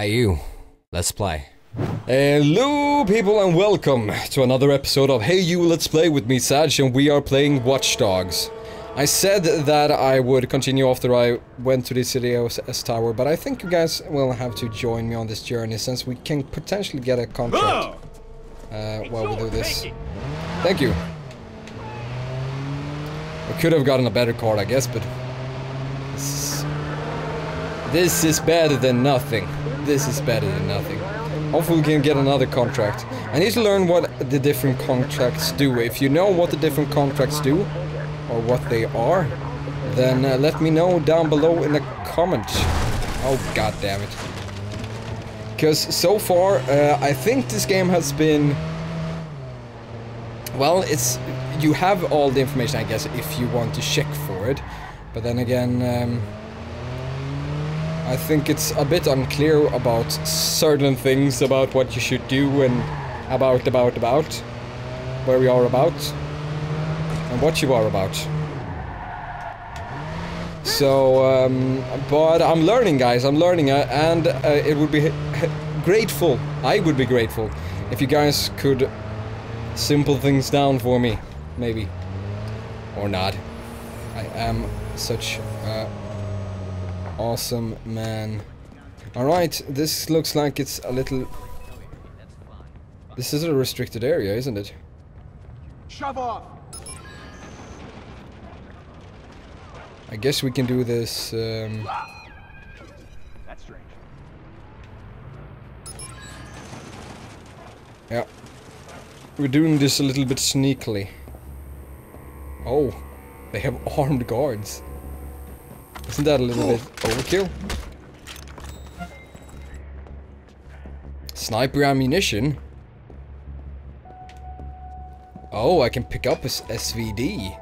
Hey you, let's play. Hello people and welcome to another episode of Hey You, Let's Play with me, Saj, and we are playing Watch Dogs. I said that I would continue after I went to the ctOS tower, but I think you guys will have to join me on this journey since we can potentially get a contract while we do this. Thank you. I could have gotten a better card, I guess, but this is better than nothing. This is better than nothing. Hopefully we can get another contract. I need to learn what the different contracts do. If you know what the different contracts do, or what they are, then let me know down below in the comments. Oh, god damn it. Because so far, I think this game has been... Well, it's... You have all the information, I guess, if you want to check for it. But then again, I think it's a bit unclear about certain things, about what you should do, and about, where we are about, and what you are about. So, but I'm learning, guys, I'm learning, and it would be grateful, I would be grateful, if you guys could simple things down for me, maybe, or not. I am such a awesome man. Alright, this looks like it's a little... This is a restricted area, isn't it? Shove off. I guess we can do this, That's strange. Yeah. We're doing this a little bit sneakily. Oh, they have armed guards. Isn't that a little bit overkill? Sniper ammunition? Oh, I can pick up his SVD.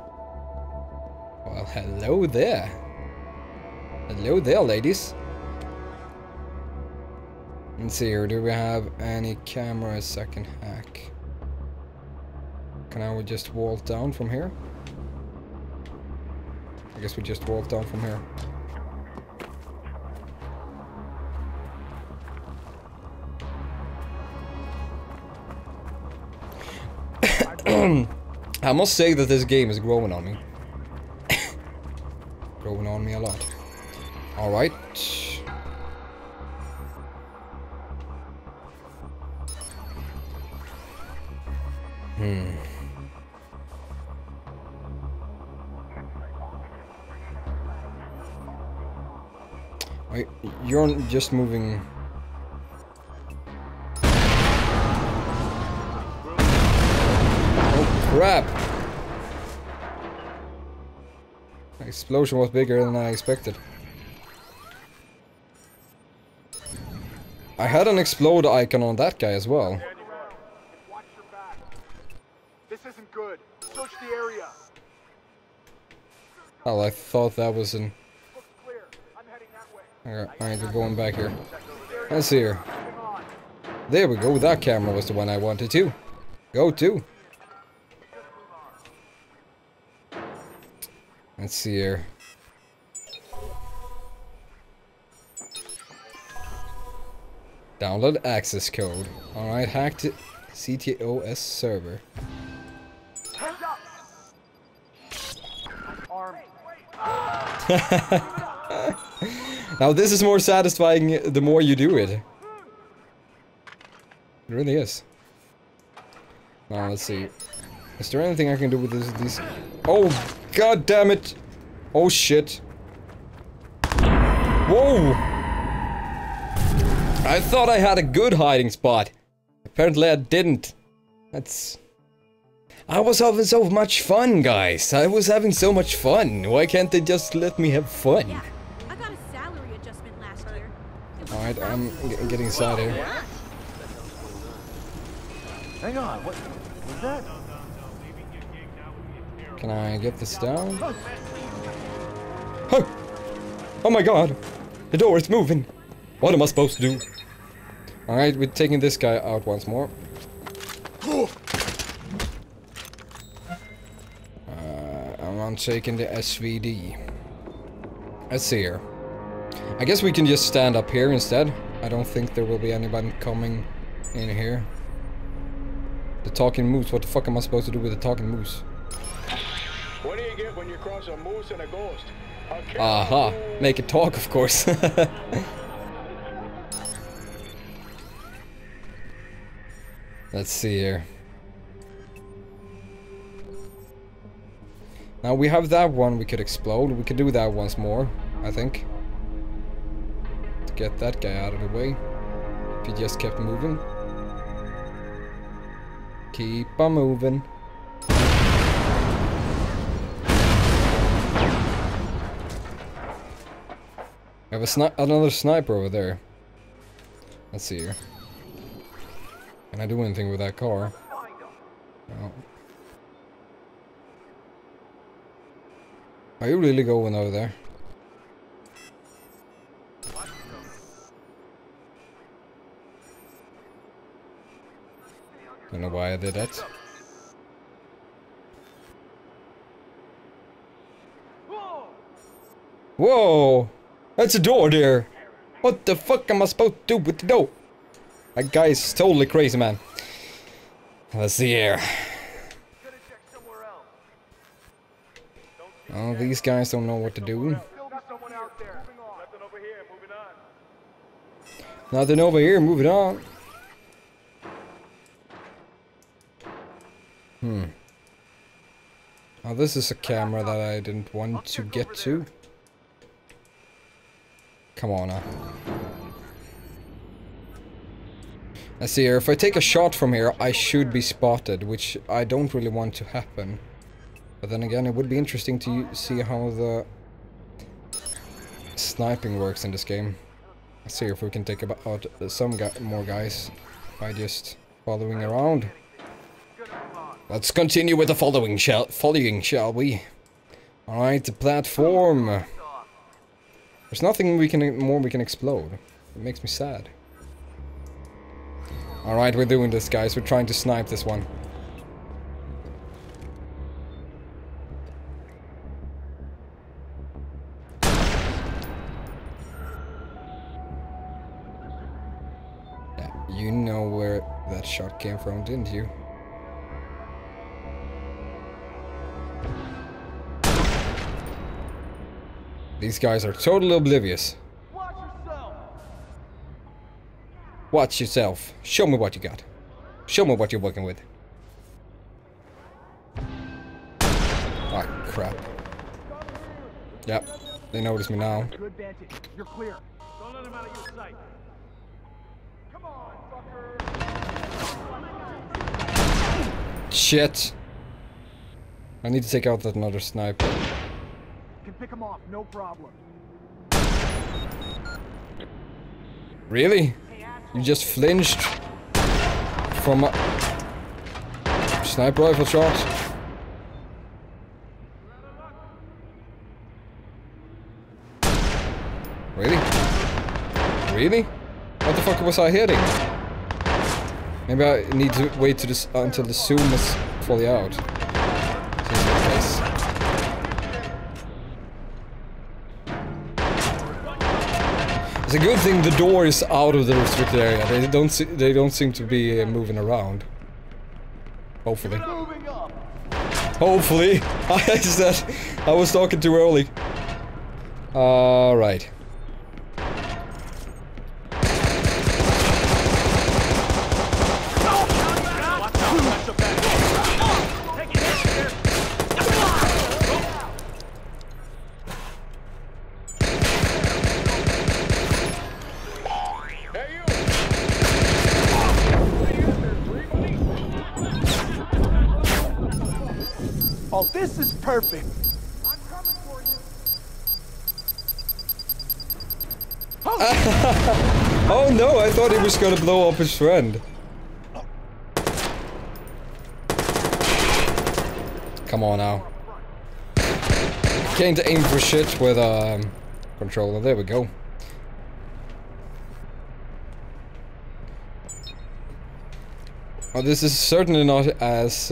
Well, hello there. Hello there, ladies. Let's see here, do we have any cameras I can hack? Can I just walk down from here? I guess we just walk down from here. I must say that this game is growing on me. Growing on me a lot. Alright. Wait, you're just moving... Oh crap! The explosion was bigger than I expected. I had an explode icon on that guy as well. Watch your back. This isn't good. Search the area. Oh, I thought that was an... Looks clear. I'm heading that way. Alright, we're going back here. Let's see here. There we go, that camera was the one I wanted to go to. Let's see here. Download access code. Alright, hacked ctOS server. Hands up. Armed. Now this is more satisfying the more you do it. It really is. Now let's see. Is there anything I can do with these? Oh, god damn it! Oh shit! Whoa! I thought I had a good hiding spot. Apparently I didn't. That's... I was having so much fun, guys. I was having so much fun. Why can't they just let me have fun? Yeah, I got a salary adjustment last year. Alright, I'm getting inside here. Hang on. What was that? Can I get this down? Huh! Oh my god! The door is moving! What am I supposed to do? Alright, we're taking this guy out once more. I'm taking the SVD. Let's see here. I guess we can just stand up here instead. I don't think there will be anybody coming in here. The talking moose. What the fuck am I supposed to do with the talking moose? What do you get when you cross a moose and a ghost? Aha! Make it talk, of course. Let's see here. Now we have that one we could explode. We could do that once more, I think. To get that guy out of the way. If he just kept moving. Keep on moving. I have another sniper over there. Let's see here. Can I do anything with that car? No. Are you really going over there? Don't know why I did that. Whoa! That's a door there! What the fuck am I supposed to do with the door? That guy is totally crazy, man. Let's see here. Oh, these guys don't know what to do. Nothing over here, moving on. Oh, this is a camera that I didn't want to get to. Come on now. Let's see here, if I take a shot from here, I should be spotted, which I don't really want to happen. But then again, it would be interesting to see how the sniping works in this game. Let's see if we can take out some more guys by just following around. Let's continue with the following, shall we? Alright, the platform. There's nothing more we can explode. It makes me sad. Alright, we're doing this, guys. We're trying to snipe this one. Yeah, you know where that shot came from, didn't you? These guys are totally oblivious. Watch yourself. Show me what you got. Show me what you're working with. Ah, crap. Yep, they notice me now. Good vantage. You're clear. Don't let him out of your sight. Come on, fucker. Shit. I need to take out that another sniper. Can pick him off, no problem. Really? You just flinched from a sniper rifle shot? Really? Really? What the fuck was I hitting? Maybe I need to wait to this until the zoom is fully out. It's a good thing the door is out of the restricted area. They don't seem to be moving around. Hopefully. Hopefully. I said I was talking too early. Right. Oh, this is perfect. I'm coming for you. Oh no, I thought he was gonna blow up his friend. Come on now. Can't aim for shit with a controller. There we go. Oh, this is certainly not as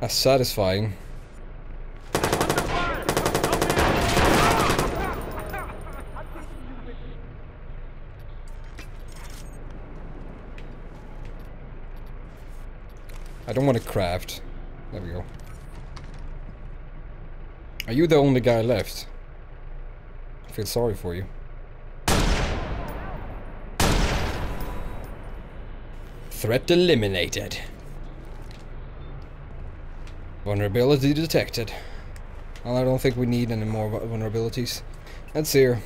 satisfying. I don't want to craft. There we go. Are you the only guy left? I feel sorry for you. Threat eliminated. Vulnerability detected. Well, I don't think we need any more vulnerabilities. Let's see here.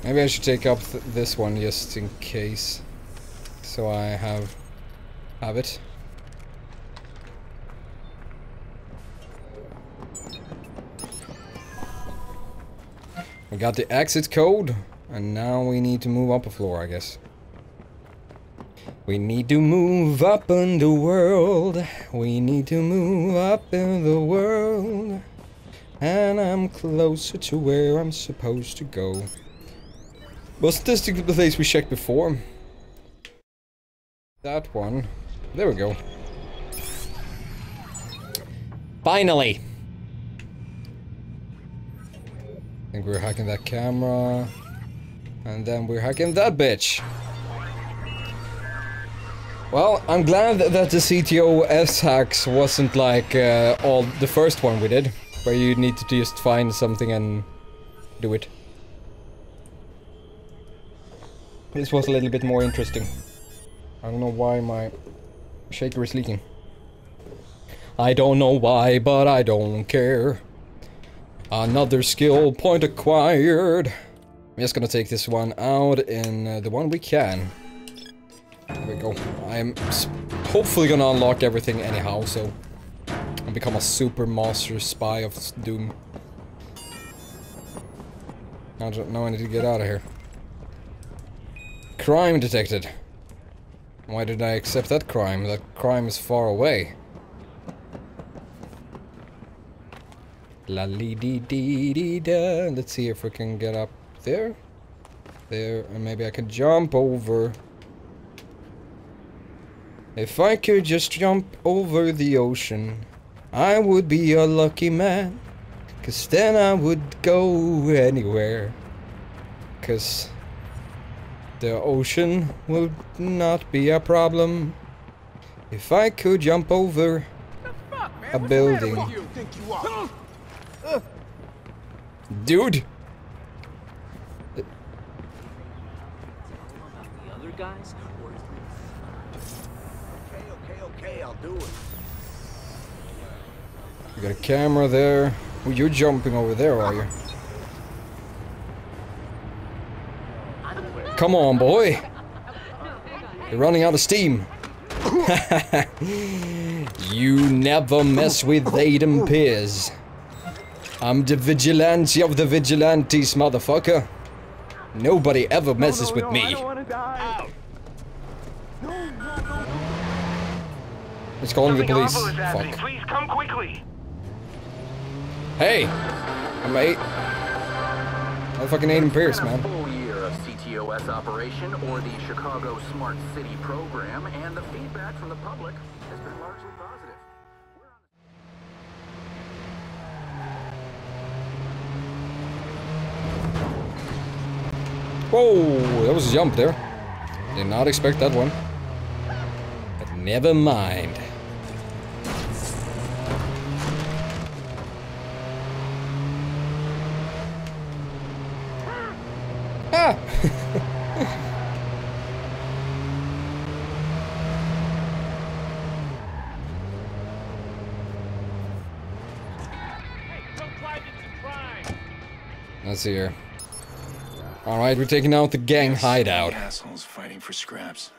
Maybe I should take up this one just in case, so I have it. We got the exit code, and now we need to move up a floor, I guess. We need to move up in the world. We need to move up in the world, and I'm closer to where I'm supposed to go. Was this the place we checked before? That one. There we go. Finally! I think we're hacking that camera. And then we're hacking that bitch. Well, I'm glad that the ctOS hacks wasn't like all the first one we did. Where you need to just find something and do it. This was a little bit more interesting. I don't know why my shaker is leaking. I don't know why, but I don't care. Another skill point acquired. I'm just gonna take this one out in the one we can. There we go. I'm hopefully gonna unlock everything anyhow, so I'll become a super master spy of Doom. Now I need to get out of here. Crime detected. Why did I accept that crime? That crime is far away. La li dee dee dee da. Let's see if we can get up there. There, and maybe I can jump over. If I could just jump over the ocean, I would be a lucky man. 'Cause then I would go anywhere. 'Cause the ocean would not be a problem if I could jump over a building. Dude! The other guys? Okay, I'll do it. You got a camera there. Oh, you're jumping over there, are you? Come on, boy! You're running out of steam. You never mess with Aiden Pierce. I'm the vigilante of the vigilantes, motherfucker. Nobody ever messes with me. I don't want to die. It's calling the police. Fuck. Please come quickly. Hey! I'm fucking Aiden Pierce, man. Full year of ctOS operation or the Chicago Smart City program, and the feedback from the public has been largely positive. Whoa! That was a jump there. Did not expect that one. But never mind. Ah! Let's see here. Alright, we're taking out the gang hideout. Assholes fighting for scraps.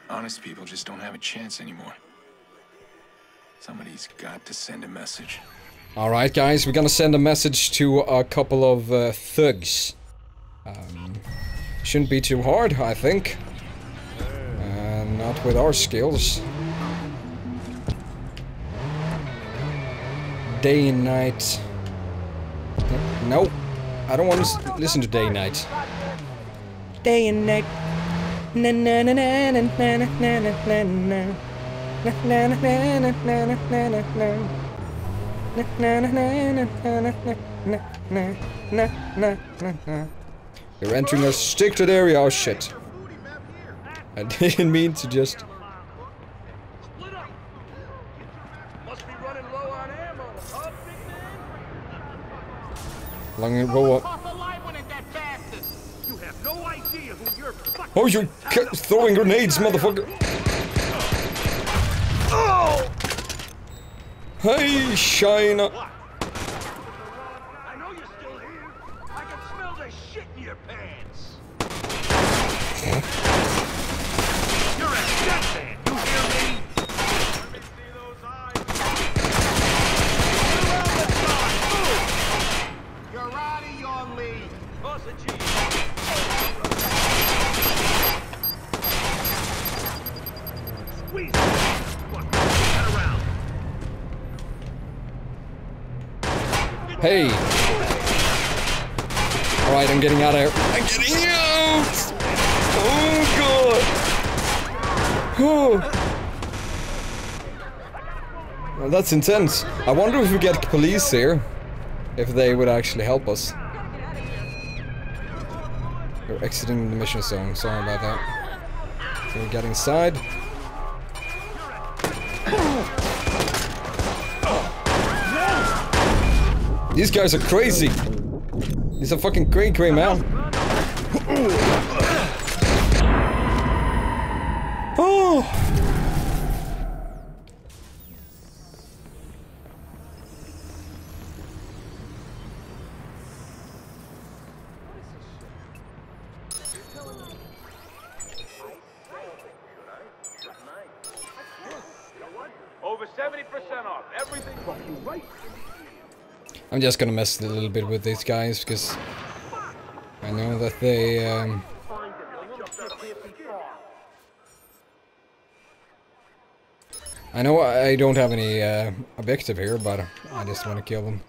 Honest people just don't have a chance anymore. Somebody's got to send a message. Alright guys, we're gonna send a message to a couple of thugs. Shouldn't be too hard, I think. Not with our skills. Day and night. Nope. I don't want to listen to day and night. Day and night. Na na na na na na na na na na na na na na na na. You're entering a restricted area. Oh shit. I didn't mean to just... Must be running low on ammo, huh, big man? Long roll up. You have no idea who you're fucking. Oh, you're throwing grenades, motherfucker. Oh! Hey, China. I know you're still here. I can smell the shit in your pants. You're a dead man. You hear me? Let me see those eyes. You're out of your league. Boss of cheese. Squeeze it. Fuck. Get around. Hey. Alright, I'm getting out of here. I'm getting out! Oh, God. Oh. Well, that's intense. I wonder if we get police here. If they would actually help us. We're exiting the mission zone. Sorry about that. So we get inside. These guys are crazy. These are fucking cray man. Oh. Over 70% off. Everything from you right. I'm just gonna mess a little bit with these guys because I know that they I know I don't have any objective here, but I just want to kill them.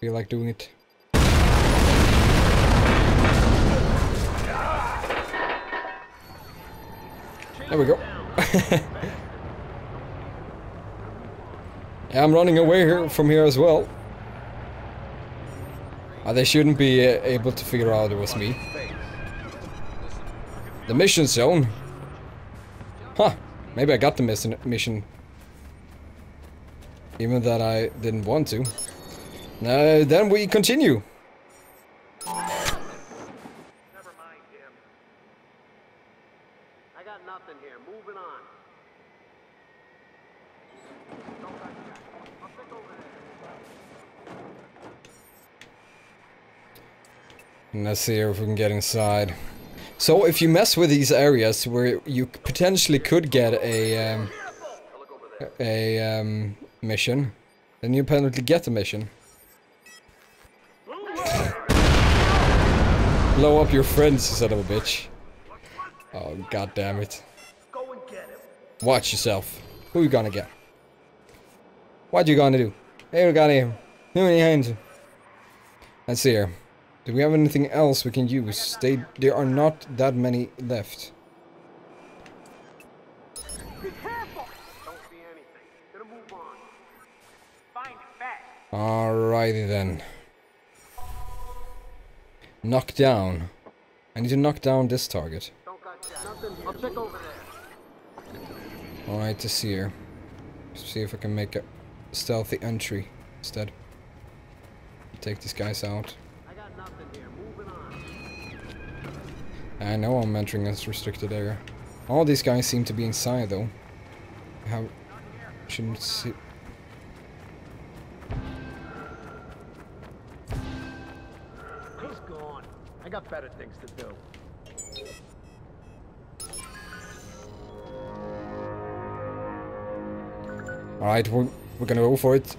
Feel like doing it. There we go. Yeah, I'm running away here from here as well. They shouldn't be able to figure out it was me. The mission zone? Huh. Maybe I got the mission. Even that I didn't want to. Then we continue. Never mind, Jim. I got nothing here. Moving on. I'll pick over there. Let's see if we can get inside. So if you mess with these areas where you potentially could get a mission, then you apparently get the mission. Blow up your friends, you son of a bitch. Oh, god damn it. Watch yourself. Who you gonna get? What you gonna do? Hey, we got him. How many hands? Let's see here. Do we have anything else we can use? There are not that many left. Be careful. Don't see anything. Gonna move on. Find it fast. Alrighty then. Knock down. I need to knock down this target. Don't got nothing. I'll check over there. Alright, to see here. See if I can make a stealthy entry instead. Take these guys out. I got nothing here. Moving on. I know I'm entering this restricted area. All these guys seem to be inside though. How shouldn't see. He's gone. I got better things to do. Alright, we're gonna go for it.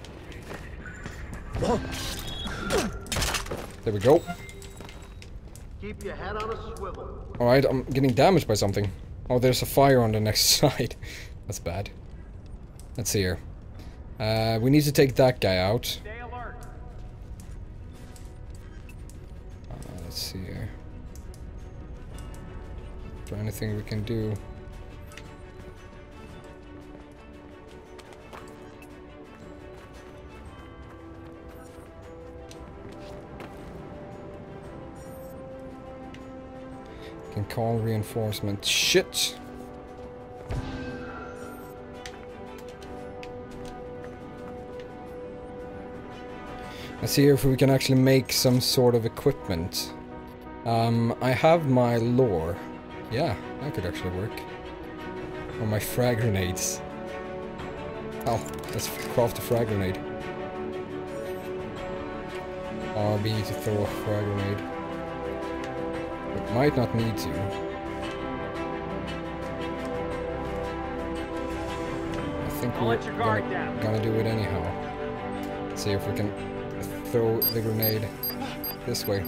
There we go. Keep your head on a swivel. Alright, I'm getting damaged by something. Oh, there's a fire on the next side. That's bad. Let's see here. We need to take that guy out. Stay alert. Let's see here. Is there anything we can do? Can call reinforcement. Shit! Let's see if we can actually make some sort of equipment. I have my lore. Yeah, that could actually work. Or my frag grenades. Oh, let's craft a frag grenade. RB to throw a frag grenade. It might not need to. I think we're gonna do it anyhow. Let's see if we can throw the grenade this way.